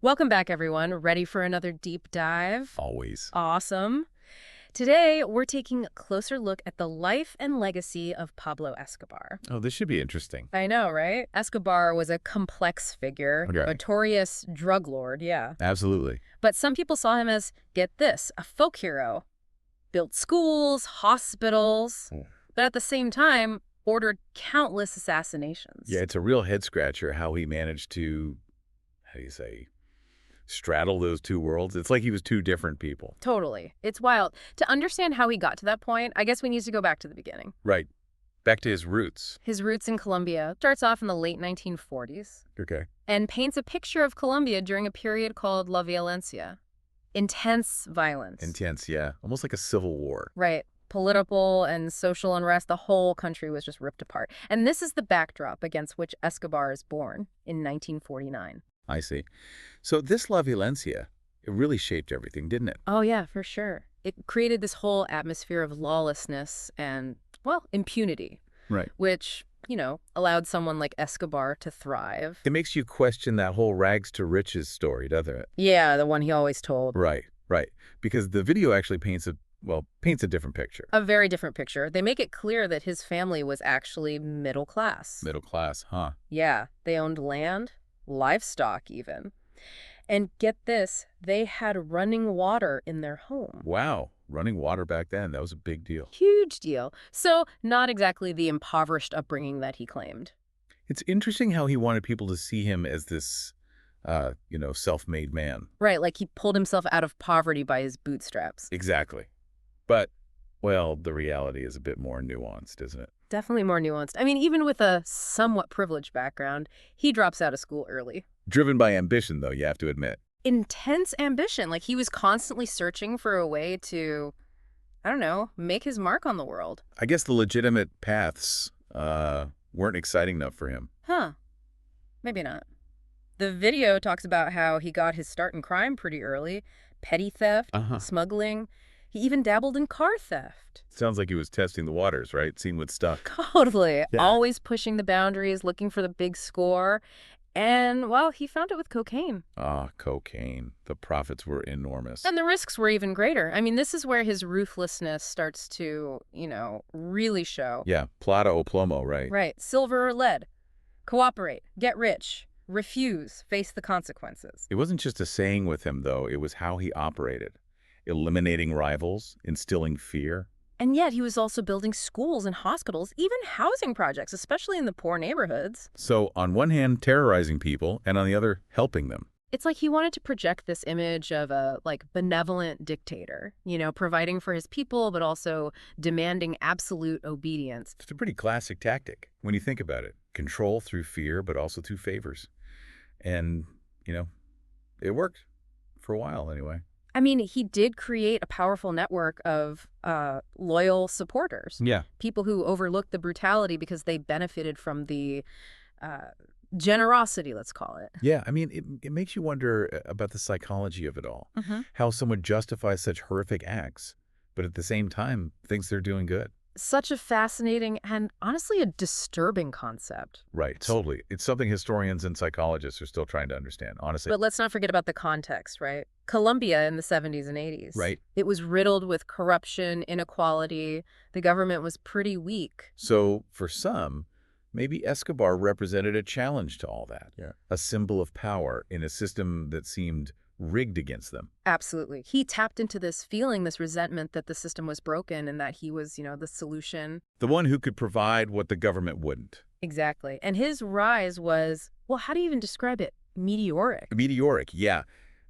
Welcome back, everyone. Ready for another deep dive? Always. Awesome. Today, we're taking a closer look at the life and legacy of Pablo Escobar. Oh, this should be interesting. I know, right? Escobar was a complex figure, Okay. notorious drug lord, yeah. Absolutely. But some people saw him as, get this, a folk hero. Built schools, hospitals, but at the same time, ordered countless assassinations. Yeah, it's a real head-scratcher how he managed to, how do you say, straddle those two worlds. It's like he was two different people. Totally. It's wild. To understand how he got to that point, I guess we need to go back to the beginning. Right. Back to his roots. His roots in Colombia starts off in the late 1940s Okay. and paints a picture of Colombia during a period called La Violencia. Intense violence. Intense, yeah. Almost like a civil war. Right. Political and social unrest, the whole country was just ripped apart. And this is the backdrop against which Escobar is born in 1949. I see. So this La Violencia, it really shaped everything, didn't it? Oh, yeah, for sure. It created this whole atmosphere of lawlessness and, well, impunity. Right. Which, allowed someone like Escobar to thrive. It makes you question that whole rags to riches story, doesn't it? Yeah, the one he always told. Right, right. Because the video actually paints a different picture. A very different picture. They make it clear that his family was actually middle class. Middle class, huh? Yeah, they owned land, livestock even. And get this, they had running water in their home. Wow. Running water back then, that was a big deal. Huge deal. So not exactly the impoverished upbringing that he claimed. It's interesting how he wanted people to see him as this, self-made man. Right, like he pulled himself out of poverty by his bootstraps. Exactly. But, well, the reality is a bit more nuanced, isn't it? Definitely more nuanced. I mean, even with a somewhat privileged background, he drops out of school early. Driven by ambition, though, you have to admit. Intense ambition. Like he was constantly searching for a way to, I don't know, make his mark on the world. I guess the legitimate paths weren't exciting enough for him. Huh. Maybe not. The video talks about how he got his start in crime pretty early. Petty theft, smuggling. He even dabbled in car theft. Sounds like he was testing the waters, right? Seeing what stuck. Totally. Yeah. Always pushing the boundaries, looking for the big score. And, well, he found it with cocaine. Cocaine. The profits were enormous. And the risks were even greater. I mean, this is where his ruthlessness starts to, really show. Yeah, plata o plomo, right? Right. Silver or lead. Cooperate. Get rich. Refuse. Face the consequences. It wasn't just a saying with him, though. It was how he operated. Eliminating rivals, instilling fear. And yet he was also building schools and hospitals, even housing projects, especially in the poor neighborhoods. So on one hand, terrorizing people, and on the other, helping them. It's like he wanted to project this image of a, benevolent dictator, providing for his people, but also demanding absolute obedience. It's a pretty classic tactic when you think about it. Control through fear, but also through favors. And, it worked for a while anyway. I mean, he did create a powerful network of loyal supporters. Yeah. People who overlooked the brutality because they benefited from the generosity, let's call it. Yeah, I mean, it makes you wonder about the psychology of it all. How someone justifies such horrific acts, but at the same time thinks they're doing good. Such a fascinating and honestly a disturbing concept. Right, totally. It's something historians and psychologists are still trying to understand, honestly. But let's not forget about the context, right? Colombia in the 70s and 80s. Right. It was riddled with corruption, inequality. The government was pretty weak. So for some, maybe Escobar represented a challenge to all that. Yeah. A symbol of power in a system that seemed rigged against them. Absolutely. He tapped into this feeling, this resentment that the system was broken and that he was, the solution. The one who could provide what the government wouldn't. Exactly. And his rise was, well, how do you even describe it? Meteoric. Meteoric, yeah.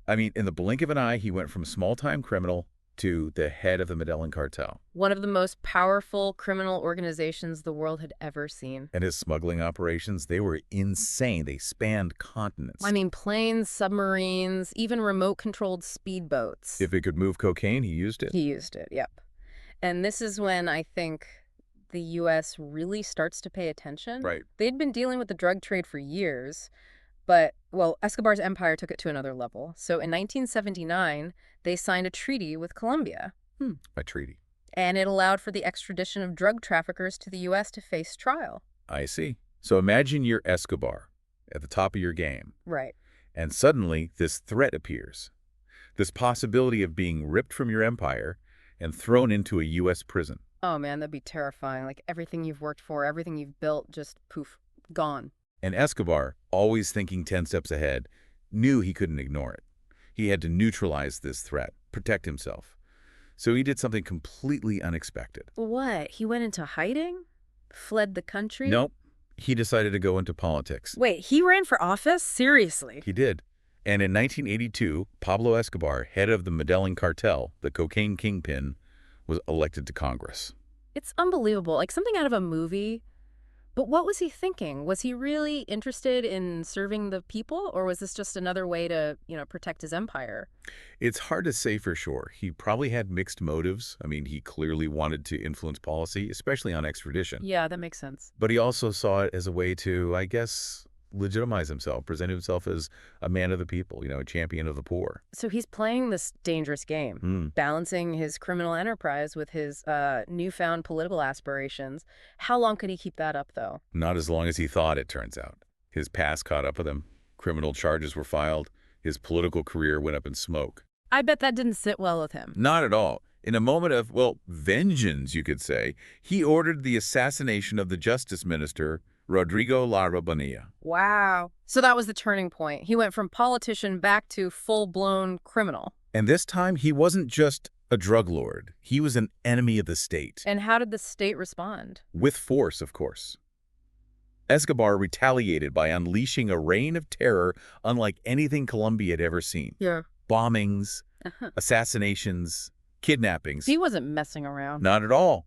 I mean, in the blink of an eye, he went from small-time criminal to the head of the Medellin cartel. One of the most powerful criminal organizations the world had ever seen. And his smuggling operations, they were insane. They spanned continents. I mean, planes, submarines, even remote-controlled speedboats. If it could move cocaine, he used it. He used it, yep. And this is when I think the U.S. really starts to pay attention. Right. They'd been dealing with the drug trade for years, but, well, Escobar's empire took it to another level. So in 1979, they signed a treaty with Colombia. A treaty. And it allowed for the extradition of drug traffickers to the U.S. to face trial. I see. So imagine you're Escobar at the top of your game. Right. And suddenly, this threat appears. This possibility of being ripped from your empire and thrown into a U.S. prison. Oh man, that'd be terrifying. Like everything you've worked for, everything you've built, just poof, gone. And Escobar, always thinking 10 steps ahead, knew he couldn't ignore it. He had to neutralize this threat, protect himself. So he did something completely unexpected. What? He went into hiding? Fled the country? Nope. He decided to go into politics. Wait, he ran for office? Seriously? He did. And in 1982, Pablo Escobar, head of the Medellin cartel, the cocaine kingpin, was elected to Congress. It's unbelievable. Like something out of a movie. But what was he thinking? Was he really interested in serving the people, or was this just another way to, protect his empire? It's hard to say for sure. He probably had mixed motives. I mean, he clearly wanted to influence policy, especially on extradition. Yeah, that makes sense. But he also saw it as a way to, I guess, legitimize himself, present himself as a man of the people, a champion of the poor. So he's playing this dangerous game, balancing his criminal enterprise with his newfound political aspirations. How long could he keep that up, though? Not as long as he thought, it turns out. His past caught up with him. Criminal charges were filed. His political career went up in smoke. I bet that didn't sit well with him. Not at all. In a moment of, vengeance, you could say, he ordered the assassination of the justice minister, Rodrigo Lara Bonilla. Wow. So that was the turning point. He went from politician back to full-blown criminal. And this time, he wasn't just a drug lord. He was an enemy of the state. And how did the state respond? With force, of course. Escobar retaliated by unleashing a reign of terror unlike anything Colombia had ever seen. Yeah. Bombings, assassinations, kidnappings. He wasn't messing around. Not at all.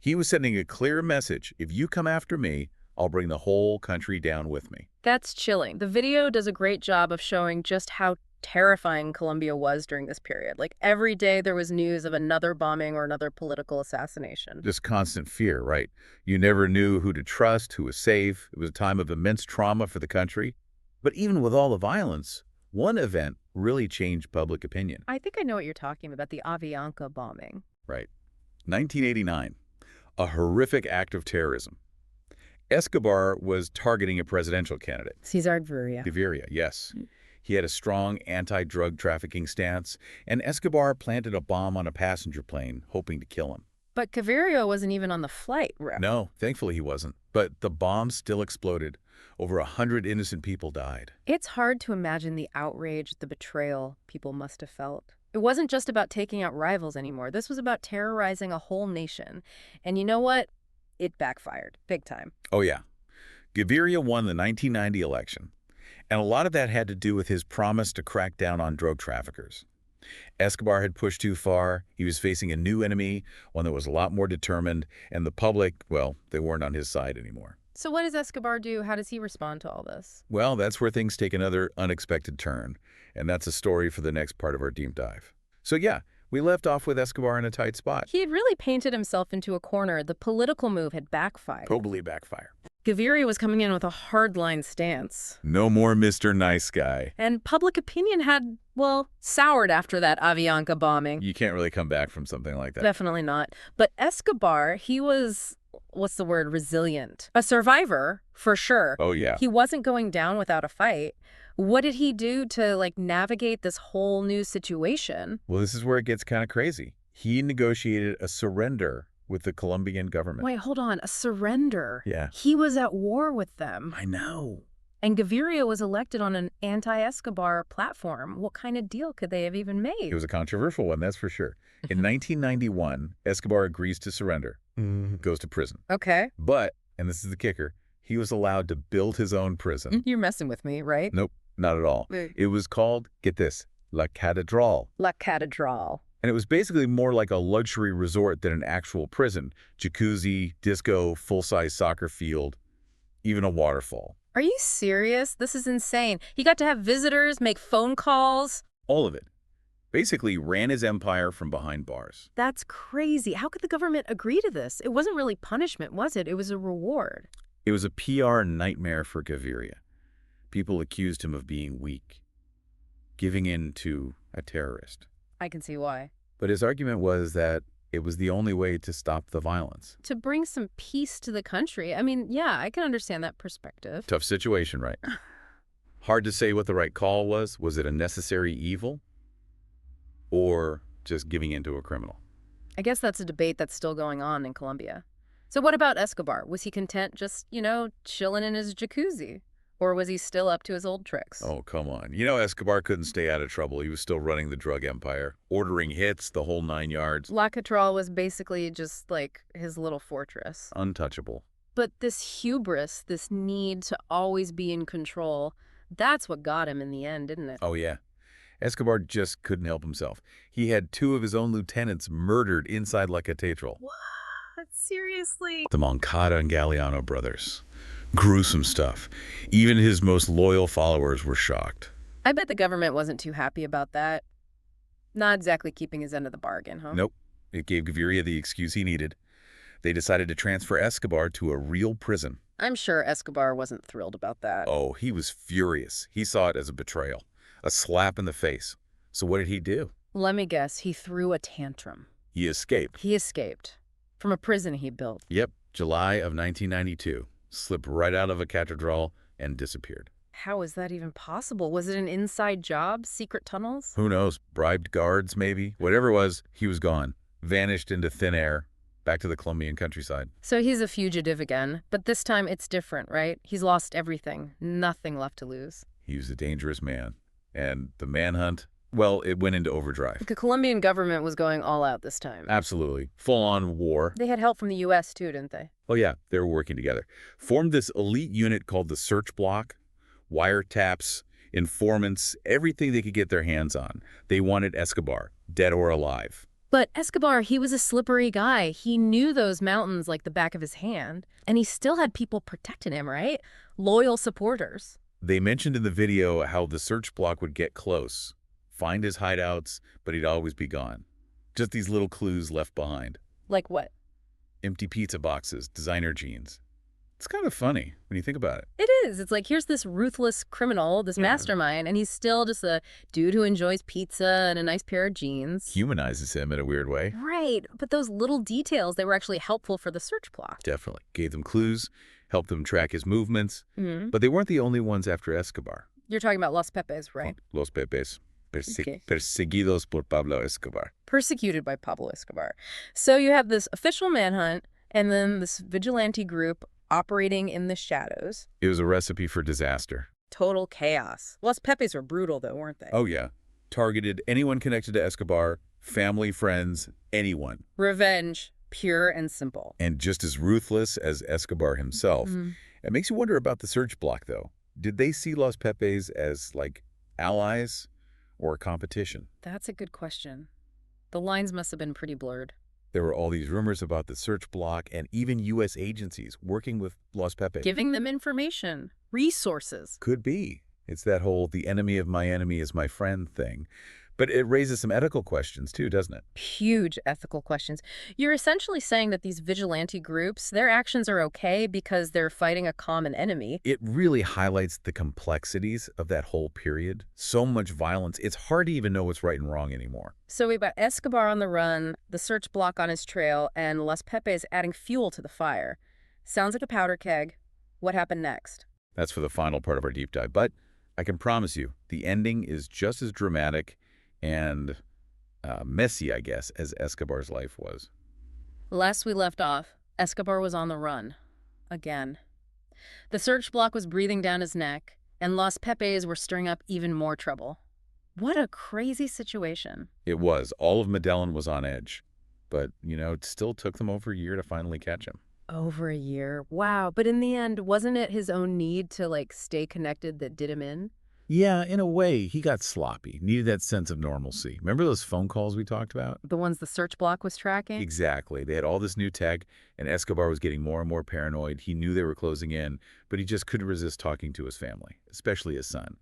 He was sending a clear message. If you come after me, I'll bring the whole country down with me. That's chilling. The video does a great job of showing just how terrifying Colombia was during this period. Like every day there was news of another bombing or another political assassination. Just constant fear, right? You never knew who to trust, who was safe. It was a time of immense trauma for the country. But even with all the violence, one event really changed public opinion. I think I know what you're talking about, the Avianca bombing. Right. 1989, a horrific act of terrorism. Escobar was targeting a presidential candidate. Cesar Gaviria. Gaviria, yes. He had a strong anti-drug trafficking stance, and Escobar planted a bomb on a passenger plane, hoping to kill him. But Gaviria wasn't even on the flight route. No, thankfully he wasn't. But the bomb still exploded. Over 100 innocent people died. It's hard to imagine the outrage, the betrayal people must have felt. It wasn't just about taking out rivals anymore. This was about terrorizing a whole nation. And you know what? It backfired, big time. Oh, yeah. Gaviria won the 1990 election, and a lot of that had to do with his promise to crack down on drug traffickers. Escobar had pushed too far. He was facing a new enemy, one that was a lot more determined, and the public, they weren't on his side anymore. So what does Escobar do? How does he respond to all this? Well, that's where things take another unexpected turn, and that's a story for the next part of our deep dive. So yeah, we left off with Escobar in a tight spot. He had really painted himself into a corner. The political move had backfired. Totally backfire. Gaviria was coming in with a hardline stance. No more Mr. Nice Guy. And public opinion had, soured after that Avianca bombing. You can't really come back from something like that. Definitely not. But Escobar, he was, resilient. A survivor, for sure. Oh, yeah. He wasn't going down without a fight. What did he do to, navigate this whole new situation? Well, this is where it gets kind of crazy. He negotiated a surrender with the Colombian government. Wait, hold on. A surrender? Yeah. He was at war with them. I know. And Gaviria was elected on an anti-Escobar platform. What kind of deal could they have even made? It was a controversial one, that's for sure. In 1991, Escobar agrees to surrender, goes to prison. Okay. But, and this is the kicker, he was allowed to build his own prison. You're messing with me, right? Nope, not at all. It was called, get this, La Catedral. La Catedral. And it was basically more like a luxury resort than an actual prison. Jacuzzi, disco, full-size soccer field, even a waterfall. Are you serious? This is insane. He got to have visitors, make phone calls. All of it. Basically ran his empire from behind bars. That's crazy. How could the government agree to this? It wasn't really punishment, was it? It was a reward. It was a PR nightmare for Gaviria. People accused him of being weak, giving in to a terrorist. I can see why. But his argument was that it was the only way to stop the violence. To bring some peace to the country. I mean, yeah, I can understand that perspective. Tough situation, right? Hard to say what the right call was. Was it a necessary evil or just giving in to a criminal? I guess that's a debate that's still going on in Colombia. So what about Escobar? Was he content just, chilling in his jacuzzi? Or was he still up to his old tricks? Oh, come on. You know, Escobar couldn't stay out of trouble. He was still running the drug empire, ordering hits, the whole 9 yards. La Catral was basically just like his little fortress. Untouchable. But this hubris, this need to always be in control, that's what got him in the end, didn't it? Oh, yeah. Escobar just couldn't help himself. He had 2 of his own lieutenants murdered inside La Catedral. What? Seriously? The Moncada and Galeano brothers. Gruesome stuff. Even his most loyal followers were shocked. I bet the government wasn't too happy about that. Not exactly keeping his end of the bargain, huh? Nope. It gave Gaviria the excuse he needed. They decided to transfer Escobar to a real prison. I'm sure Escobar wasn't thrilled about that. Oh, he was furious. He saw it as a betrayal, a slap in the face. So what did he do? Let me guess, he threw a tantrum. He escaped. He escaped from a prison he built. Yep, July of 1992. Slipped right out of a cathedral and disappeared. How is that even possible? Was it an inside job? Secret tunnels? Who knows? Bribed guards, maybe? Whatever it was, he was gone. Vanished into thin air. Back to the Colombian countryside. So he's a fugitive again, but this time it's different, right? He's lost everything. Nothing left to lose. He was a dangerous man. And the manhunt, well, it went into overdrive. The Colombian government was going all out this time. Absolutely. Full-on war. They had help from the U.S. too, didn't they? Oh, yeah, they were working together. Formed this elite unit called the Search Block. Wiretaps, informants, everything they could get their hands on. They wanted Escobar, dead or alive. But Escobar, he was a slippery guy. He knew those mountains like the back of his hand, and he still had people protecting him, right? Loyal supporters. They mentioned in the video how the Search Block would get close, find his hideouts, but he'd always be gone. Just these little clues left behind. Like what? Empty pizza boxes, designer jeans. It's kind of funny when you think about it. It is. It's like, here's this ruthless criminal, this mastermind, and he's still just a dude who enjoys pizza and a nice pair of jeans. Humanizes him in a weird way. Right. But those little details, they were actually helpful for the search block. Definitely. Gave them clues, helped them track his movements. Mm-hmm. But they weren't the only ones after Escobar. You're talking about Los Pepes, right? Los Pepes. Okay. Perseguidos por Pablo Escobar. Persecuted by Pablo Escobar. So you have this official manhunt and then this vigilante group operating in the shadows. It was a recipe for disaster. Total chaos. Los Pepes were brutal, though, weren't they? Oh, yeah. Targeted anyone connected to Escobar, family, friends, anyone. Revenge, pure and simple. And just as ruthless as Escobar himself. Mm-hmm. It makes you wonder about the search block, though. Did they see Los Pepes as, like, allies or competition? That's a good question. The lines must have been pretty blurred. There were all these rumors about the search block and even U.S. agencies working with Los Pepes. Giving them information, resources. Could be. It's that whole the enemy of my enemy is my friend thing. But it raises some ethical questions too, doesn't it? Huge ethical questions. You're essentially saying that these vigilante groups, their actions are okay because they're fighting a common enemy. It really highlights the complexities of that whole period. So much violence, it's hard to even know what's right and wrong anymore. So we've got Escobar on the run, the search block on his trail, and Los Pepes adding fuel to the fire. Sounds like a powder keg. What happened next? That's for the final part of our deep dive. But I can promise you, the ending is just as dramatic and messy, I guess, as Escobar's life was. Last we left off, Escobar was on the run. Again. The search block was breathing down his neck, and Los Pepes were stirring up even more trouble. What a crazy situation. It was. All of Medellin was on edge. But, it still took them over a year to finally catch him. Over a year. Wow. But in the end, wasn't it his own need to, stay connected that did him in? Yeah, in a way, he got sloppy, needed that sense of normalcy. Remember those phone calls we talked about? The ones the search block was tracking? Exactly. They had all this new tech, and Escobar was getting more and more paranoid. He knew they were closing in, but he just couldn't resist talking to his family, especially his son.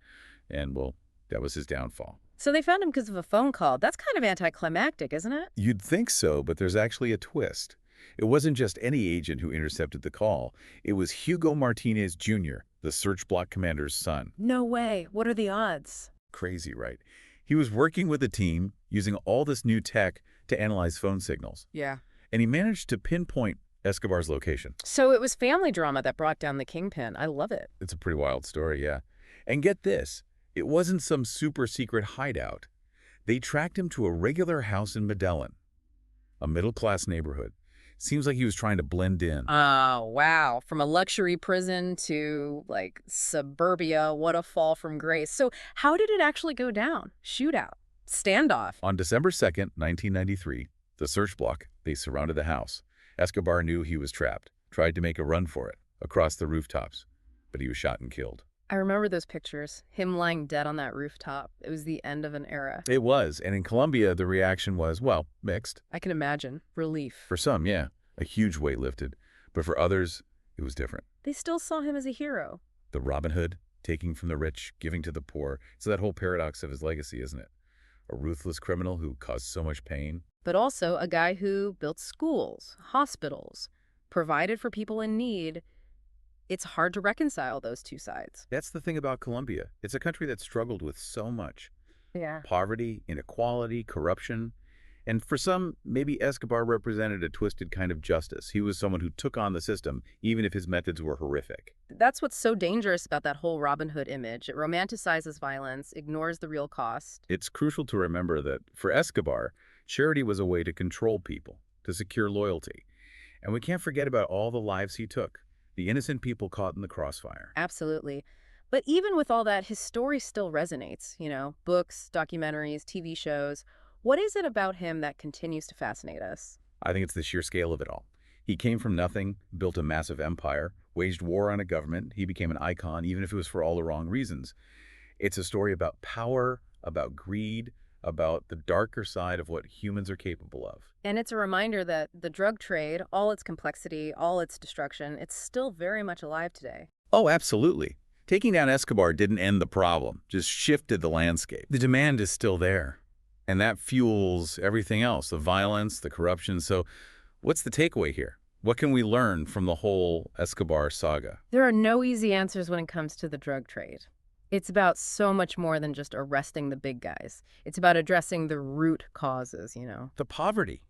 And, well, that was his downfall. So they found him because of a phone call. That's kind of anticlimactic, isn't it? You'd think so, but there's actually a twist. It wasn't just any agent who intercepted the call. It was Hugo Martinez Jr., the search block commander's son. No way. What are the odds? Crazy, right? He was working with a team using all this new tech to analyze phone signals. Yeah. And he managed to pinpoint Escobar's location. So it was family drama that brought down the kingpin. I love it. It's a pretty wild story, yeah. And get this, it wasn't some super secret hideout. They tracked him to a regular house in Medellin, a middle-class neighborhood. Seems like he was trying to blend in. Oh, wow. From a luxury prison to, like, suburbia, what a fall from grace. So how did it actually go down? Shootout? Standoff? On December 2nd, 1993, the search block, they surrounded the house. Escobar knew he was trapped, tried to make a run for it, across the rooftops, but he was shot and killed. I remember those pictures, him lying dead on that rooftop. It was the end of an era. It was, and in Colombia, the reaction was, well, mixed. I can imagine. Relief. For some, yeah, a huge weight lifted, but for others, it was different. They still saw him as a hero. The Robin Hood, taking from the rich, giving to the poor. It's that whole paradox of his legacy, isn't it? A ruthless criminal who caused so much pain. But also a guy who built schools, hospitals, provided for people in need. It's hard to reconcile those two sides. That's the thing about Colombia. It's a country that struggled with so much. Yeah. Poverty, inequality, corruption. And for some, maybe Escobar represented a twisted kind of justice. He was someone who took on the system, even if his methods were horrific. That's what's so dangerous about that whole Robin Hood image. It romanticizes violence, ignores the real cost. It's crucial to remember that for Escobar, charity was a way to control people, to secure loyalty. And we can't forget about all the lives he took, the innocent people caught in the crossfire. Absolutely. But even with all that, his story still resonates, books, documentaries, TV shows. What is it about him that continues to fascinate us? I think it's the sheer scale of it all. He came from nothing, built a massive empire, waged war on a government. He became an icon, even if it was for all the wrong reasons. It's a story about power, about greed, about the darker side of what humans are capable of. And it's a reminder that the drug trade, all its complexity, all its destruction, it's still very much alive today. Oh, absolutely. Taking down Escobar didn't end the problem, just shifted the landscape. The demand is still there. And that fuels everything else, the violence, the corruption. So what's the takeaway here? What can we learn from the whole Escobar saga? There are no easy answers when it comes to the drug trade. It's about so much more than just arresting the big guys. It's about addressing the root causes. The poverty,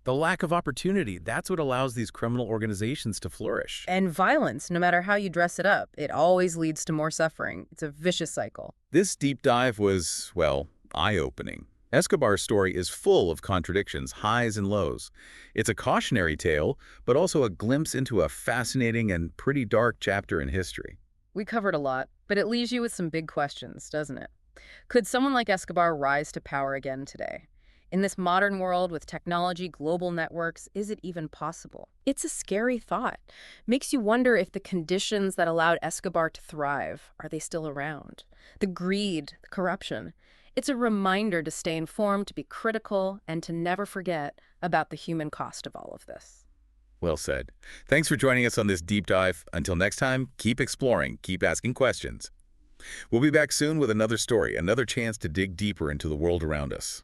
the lack of opportunity, that's what allows these criminal organizations to flourish. And violence, no matter how you dress it up, it always leads to more suffering. It's a vicious cycle. This deep dive was, well, eye-opening. Escobar's story is full of contradictions, highs and lows. It's a cautionary tale, but also a glimpse into a fascinating and pretty dark chapter in history. We covered a lot, but it leaves you with some big questions, doesn't it? Could someone like Escobar rise to power again today? In this modern world with technology, global networks, is it even possible? It's a scary thought. Makes you wonder if the conditions that allowed Escobar to thrive, are they still around? The greed, the corruption. It's a reminder to stay informed, to be critical, and to never forget about the human cost of all of this. Well said. Thanks for joining us on this deep dive. Until next time, keep exploring, keep asking questions. We'll be back soon with another story, another chance to dig deeper into the world around us.